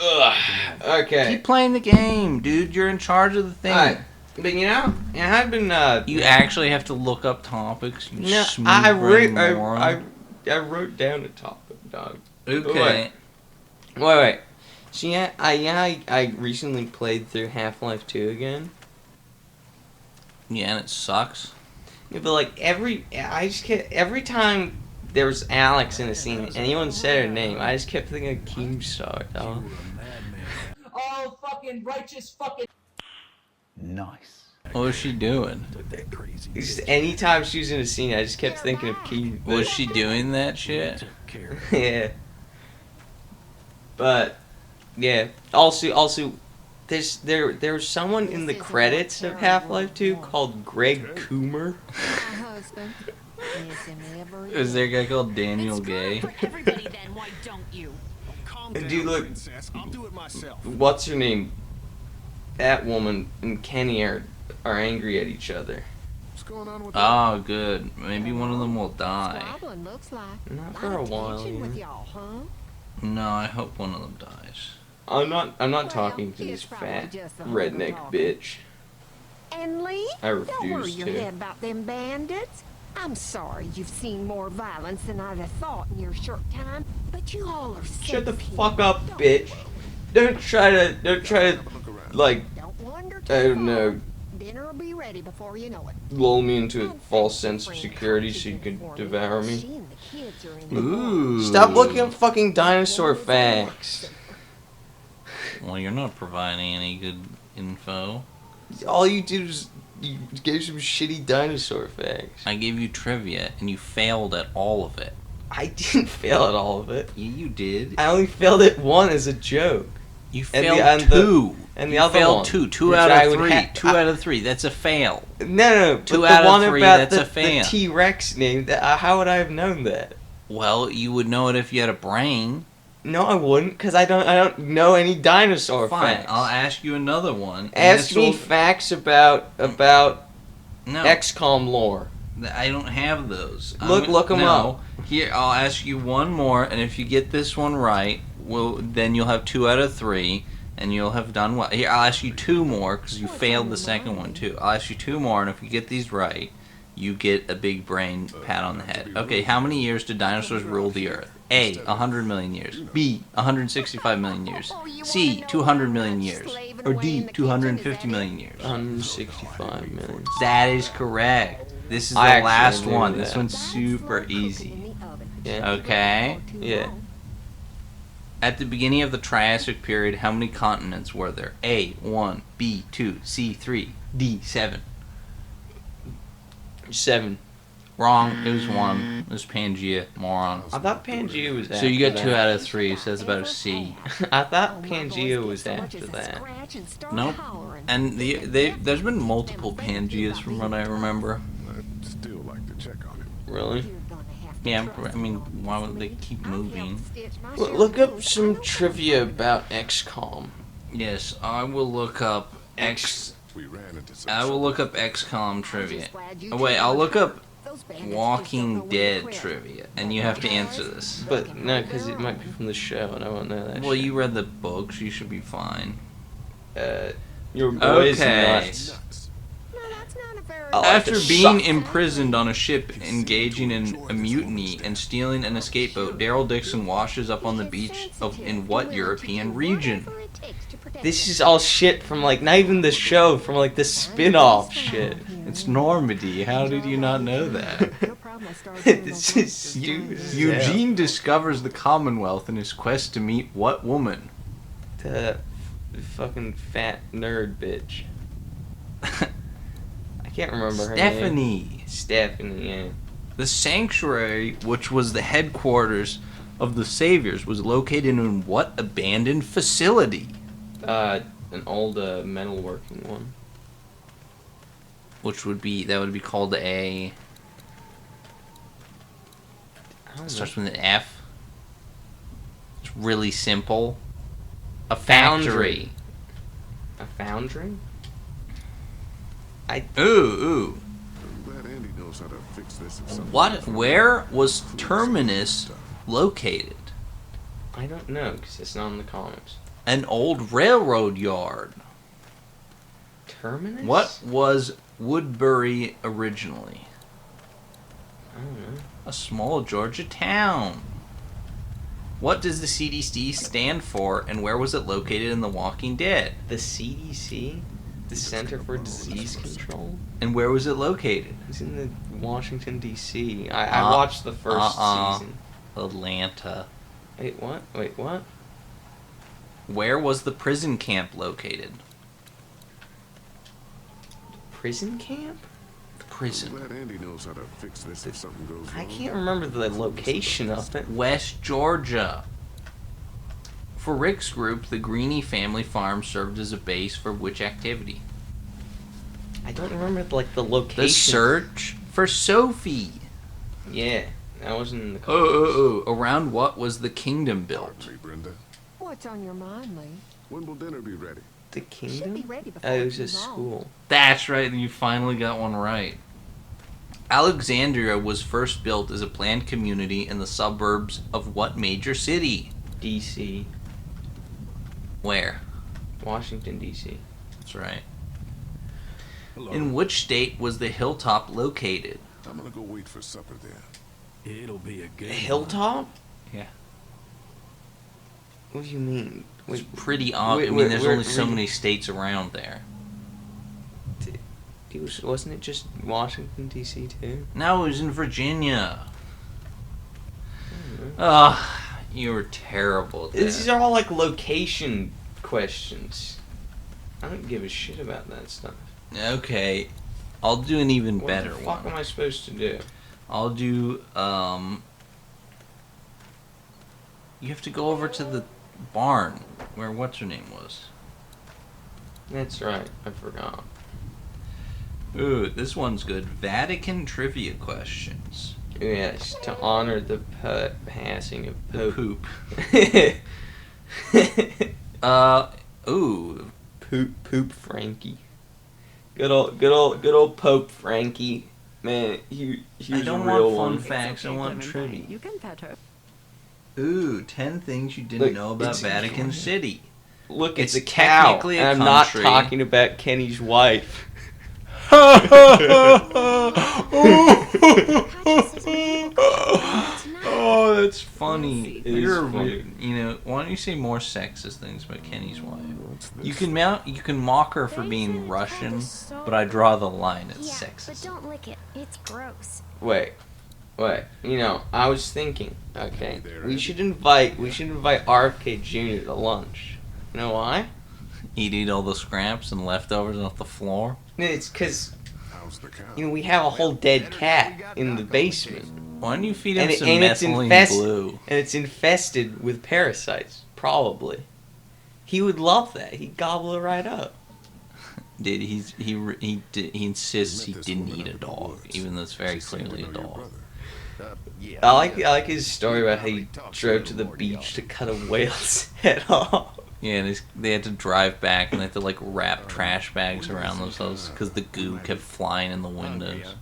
Ugh. Okay. Keep playing the game, dude. You're in charge of the thing. Alright. But you know, I've been You actually have to look up topics. You no, smooth-brained moron. I wrote down a topic, dog. Okay. Wait. See, I recently played through Half-Life 2 again. Yeah, and it sucks. Yeah, but like every time there was Alex in a scene, anyone said her name, I just kept thinking of Keemstar, dog. Oh, fucking righteous fucking. Nice. What was she doing? Just anytime she was in a scene, I just kept thinking of Keem. Was she doing that shit? Yeah. But yeah. Also, there was someone in the credits of Half-Life 2 called Greg Coomer. Is there a guy called Daniel Gay? And dude, look, what's her name? That woman and Kenny are angry at each other. Oh, good. Maybe one of them will die. Not for a while. No, I hope one of them dies. I'm not talking to this fat redneck bitch. And Lee, I don't refuse worry your to. head about them bandits. I'm sorry you've seen more violence than I'd have thought in your short time, but you all are Shut the sensitive. fuck up, bitch. Don't try to, like, Don't wander I too don't know, far. Dinner'll be ready before you know it. lull me into a false sense of security so you can devour me. She and the kids are in the Ooh. Stop looking up fucking dinosaur facts. Well, you're not providing any good info. All you did is you gave some shitty dinosaur facts. I gave you trivia, and you failed at all of it. I didn't fail at all of it. Yeah, you did. I only failed at one as a joke. You And failed the- two. And the You other failed one. two which out I of would three. ha- Two out of three. That's a fail. No. Two but out the of one three, about that's a the fail. T-Rex name, how would I have known that? Well, you would know it if you had a brain. No, I wouldn't, because I don't know any dinosaur Fine, facts. I'll ask you another one. and Ask this me will- facts about No, XCOM lore. I don't have those. Look 'em up. Here, I'll ask you one more, and if you get this one right, then you'll have 2 out of 3, and you'll have done well. Here, I'll ask you 2 more, because you failed the second one, too. I'll ask you 2 more, and if you get these right, you get a big brain pat on the head. Okay, how many years did dinosaurs rule the Earth? A, 100 million years. B, 165 million years. C, 200 million years. Or D, 250 million years. 165 million. That is correct. This is the I actually last knew one. that. This one's super easy. Yeah. Okay? Yeah. At the beginning of the Triassic period, how many continents were there? A, 1, B, 2, C, 3, D, 7. 7. Wrong. It was 1. It was Pangea. Moron. I thought Pangea was after So you got 2 that. out of 3, so that's about a C. I thought Pangea was after that. Nope. And there's been multiple Pangeas from what I remember. I'd still like to check on it. Really? Yeah, I mean, why would they keep moving? Look up some trivia about XCOM. Yes, I will look up We ran into some I will look up XCOM trivia. Oh, wait, I'll look up Walking Dead trivia, and you have to answer this. But no, because it might be from the show, and I won't know that. Well, shit. you read the books, you should be fine. Your boy's Okay. nuts. Oh, After being imprisoned on a ship engaging in a mutiny and stealing an escape boat, Daryl Dixon washes up on the beach in what European region? This is all shit from like not even the show, from like the spin-off shit. It's Normandy. How did you not know that? This is stupid. as hell. Eugene discovers the Commonwealth in his quest to meet what woman? The fucking fat nerd bitch. I can't remember her name. Stephanie. Stephanie, yeah. The sanctuary, which was the headquarters of the Saviors, was located in what abandoned facility? An old metalworking one. Which would be called a. I don't know. Starts with an F. It's really simple. A factory. A foundry? Ooh. I'm glad Andy knows how to fix this if something What? Where was Terminus located? I don't know, because it's not in the comics. An old railroad yard. Terminus? What was Woodbury originally? I don't know. A small Georgia town. What does the CDC stand for, and where was it located in The Walking Dead? The CDC? The Center for Disease Control? And where was it located? It's in the Washington, D.C. I watched the first season. Atlanta. Wait, what? Wait, what? Where was the prison camp located? Prison camp? The prison. I'm glad Andy knows how to fix this if something goes wrong. I can't remember the location of it. West Georgia. For Rick's group, the Greeny family farm served as a base for which activity? I don't remember like the location. The search for Sophie. Yeah, that wasn't in the. Around what was the kingdom built? Pardon me, Brenda. What's on your mind, Lee? When will dinner be ready? The Should be kingdom? ready before Oh, it was too a long. school. That's right, you finally got one right. Alexandria was first built as a planned community in the suburbs of what major city? D.C. Where? Washington, D.C. That's right. Hello. In which state was the hilltop located? I'm gonna go wait for supper there. It'll be a A good hilltop? Yeah. What do you mean? It's Wait, pretty obvious. I mean, there's where- only so where- many states around there. wasn't it just Washington, D.C. too? No, it was in Virginia. Mm-hmm. You were terrible at that. These are all like location questions. I don't give a shit about that stuff. Okay, I'll do an even better What the fuck one. am I supposed to do? I'll do, you have to go over to the barn where what's-her-name was. That's right, I forgot. Ooh, this one's good. Vatican trivia questions. Yes, to honor the passing of The Pope. poop. Ooh. Poop Frankie. Good old Pope Frankie. Man, he I was a don't real want one. fun facts, I want trivia. You can pet her. Ooh, 10 things you didn't Look, know about it's- Vatican City. Look, it's It's a cow, technically a and I'm not country. talking about Kenny's wife. Oh, that's funny. It is You're, funny. you know, why don't you say more sexist things about Kenny's wife? You can mock her for being Russian, but I draw the line at Yeah, but sexist. don't lick it. It's gross. Wait. You know, I was thinking. Okay, Hey there, we Andy. should invite RFK Jr. to lunch. You know why? He'd eat all the scraps and leftovers off the floor. It's because How's the cow? you know we have a whole dead cat in the basement, Why don't you feed him and, some and it's methylene blue? and it's infested with parasites. Probably, he would love that. He'd gobble it right up. Dude, he insists he Met this didn't woman eat a up in the dog, woods. even though it's very She seemed to clearly a know your dog. brother. I like his story about how he drove to the beach to cut a whale's head off. Yeah, and they had to drive back and they had to like wrap trash bags around themselves because the goo kept flying in the windows.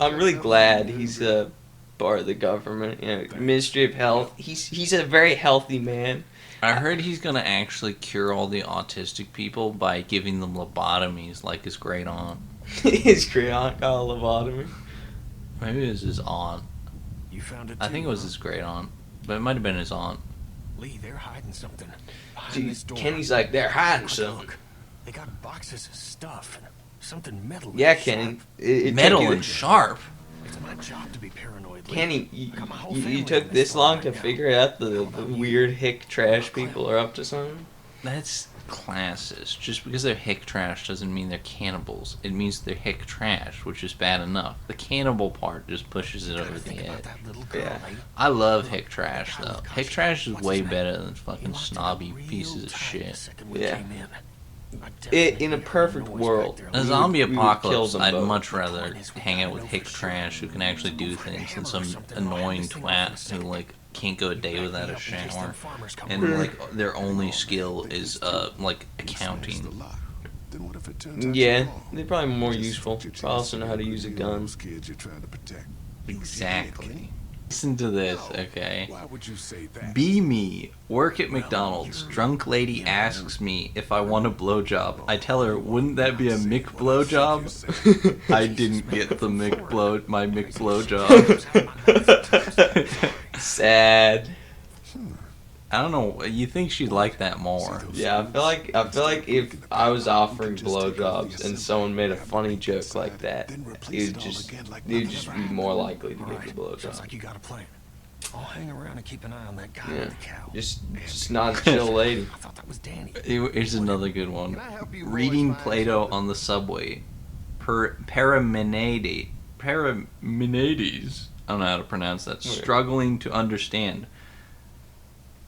I'm really glad he's a part of the government. You know, Ministry of Health. He's a very healthy man. I heard he's gonna actually cure all the autistic people by giving them lobotomies like his great aunt. His great aunt got a lobotomy. Maybe it was his aunt. You found it I think it was his great aunt, but it might have been his aunt. Lee, they're hiding something. Behind Dude, this door. Kenny's like, they're hiding Quick something. look. They got boxes of stuff and something metal. Yeah, and Kenny. sharp. It Metal took you, and sharp. It's my job to be paranoid. Lee. Kenny, I got my whole you family took in this spot long right to now. figure out the How about you? weird hick trash people are up to something? That's classist. Just because they're hick trash doesn't mean they're cannibals. It means they're hick trash, which is bad enough. The cannibal part just pushes it Gotta over the think about edge. that little girl, Yeah. Lee. I love hick trash though. Gosh, Hick trash is what's way his name? better than He fucking locked it snobby up real pieces of tight shit. the second we Yeah. came in. I In definitely a heard perfect noise world, back there, In a Lee. zombie we would kill apocalypse, them I'd both. much rather hang out with hick trash who can actually do things than some annoying twat who like can't go a day without a shower and like their only skill is like accounting. Then what if it turns out Yeah, you're wrong? they're probably more This is useful. your chance Probably also to know how to get use a rid of gun. those kids you're trying to protect. Exactly. Listen to this, No. okay? Why would you say that? Be me. Work at McDonald's. Drunk lady asks me if I want a blowjob. I tell her, wouldn't that be a Mick blowjob? I didn't get the my Mick blowjob. Sad. I don't know. You think she'd like that more? Yeah, I feel like if I was offering blowjobs and someone made a funny joke like that, you'd just be more likely to get the Sounds blowjob. like you got a plan. I'll hang around and keep an eye on that guy Yeah, with the cow. just not a chill lady. I thought that was Danny. Here's another good one. Can I help you boys Reading find Plato something? on the subway. Parmenides. I don't know how to pronounce that. Struggling to understand.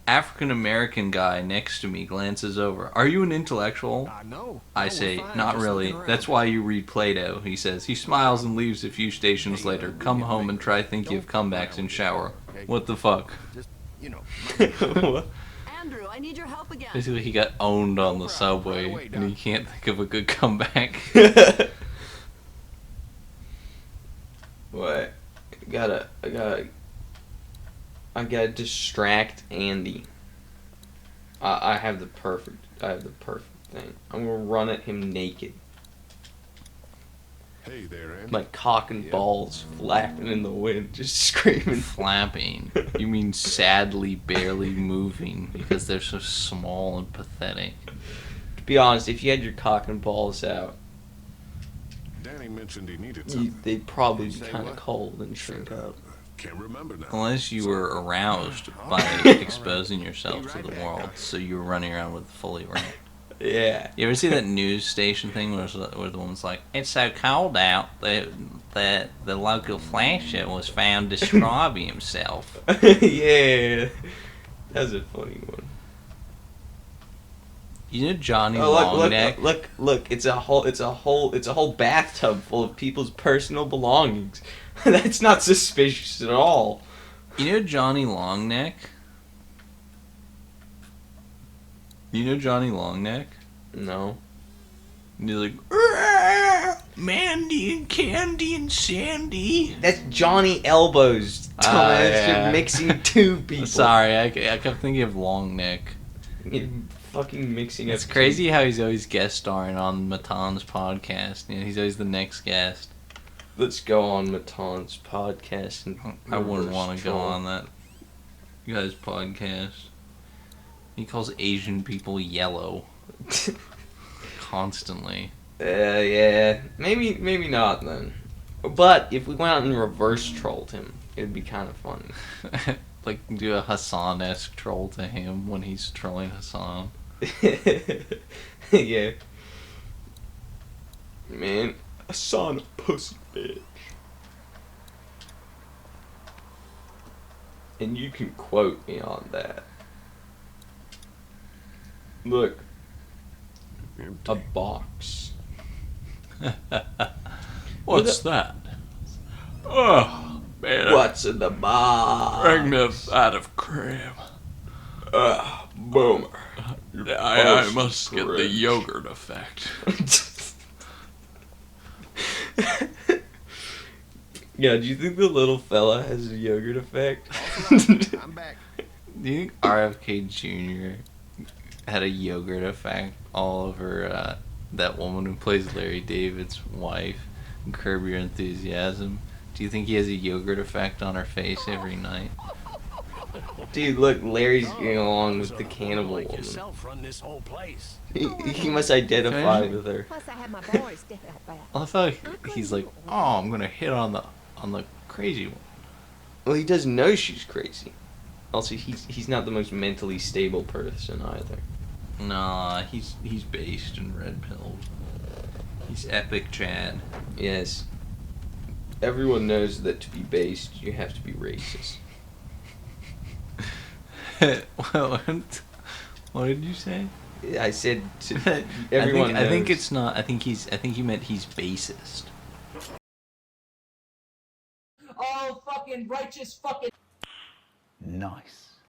African American guy next to me glances over. Are you an intellectual? I know. I we're say, fine, not just really. looking around. That's why you read Plato, he says. He smiles and leaves a few stations later. Come home and try thinking of comebacks and shower. What the fuck? Just, you know. Andrew, I need your help again. Basically, he got owned on the subway, and he can't think of a good comeback. What? I gotta distract Andy. I have the perfect thing. I'm gonna run at him naked. Hey there, Andy. My cock and balls flapping in the wind, just screaming. Flapping. You mean sadly barely moving because they're so small and pathetic. To be honest, if you had your cock and balls out, Danny mentioned he needed something. they'd probably be Say kind of what? cold and shrink up. Can't remember now. Unless you were aroused by exposing yourself to the world, so you were running around with fully wrapped. Yeah. You ever see that news station thing where the woman's like, "It's so cold out that the local flasher was found describing himself." Yeah. That's a funny one. You know Johnny Oh, Longneck? look! It's a whole bathtub full of people's personal belongings. That's not suspicious at all. You know Johnny Longneck? You know Johnny Longneck? No. And he's like, "Arrgh, Mandy and Candy and Sandy." That's Johnny Elbows. Dumbass. yeah. You're mixing two people. Sorry, I kept thinking of Longneck. You're fucking mixing It's up crazy how he's always guest starring on Matan's podcast. You know, he's always the next guest. Let's go on Matan's podcast and I wouldn't reverse want to go troll. on that guy's podcast. He calls Asian people yellow constantly. Yeah. Maybe not then. But if we went out and reverse trolled him, it'd be kind of funny. Like do a Hassan-esque troll to him when he's trolling Hassan. Yeah. Man, I saw a pussy bitch. And you can quote me on that. Look, a box. What's that? Oh, man. What's in the box? Bring me out of cream. Boomer. I must get the yogurt effect. Yeah, do you think the little fella has a yogurt effect? I'm back. Do you think RFK Jr. had a yogurt effect all over that woman who plays Larry David's wife in Curb Your Enthusiasm? Do you think he has a yogurt effect on her face every night? Dude, look, Larry's getting along with the cannibal Like woman. yourself run this whole place. He must identify with her. Plus, I have my boys to help out. I thought he's like, oh, I'm gonna hit on the crazy one. Well, he doesn't know she's crazy. Also, he's not the most mentally stable person either. Nah, he's based in red pilled. He's epic Chad. Yes. Everyone knows that to be based, you have to be racist. What did you say? I said to, everyone knows. I think it's not. I think he meant he's basest. Oh, fucking righteous fucking. Nice.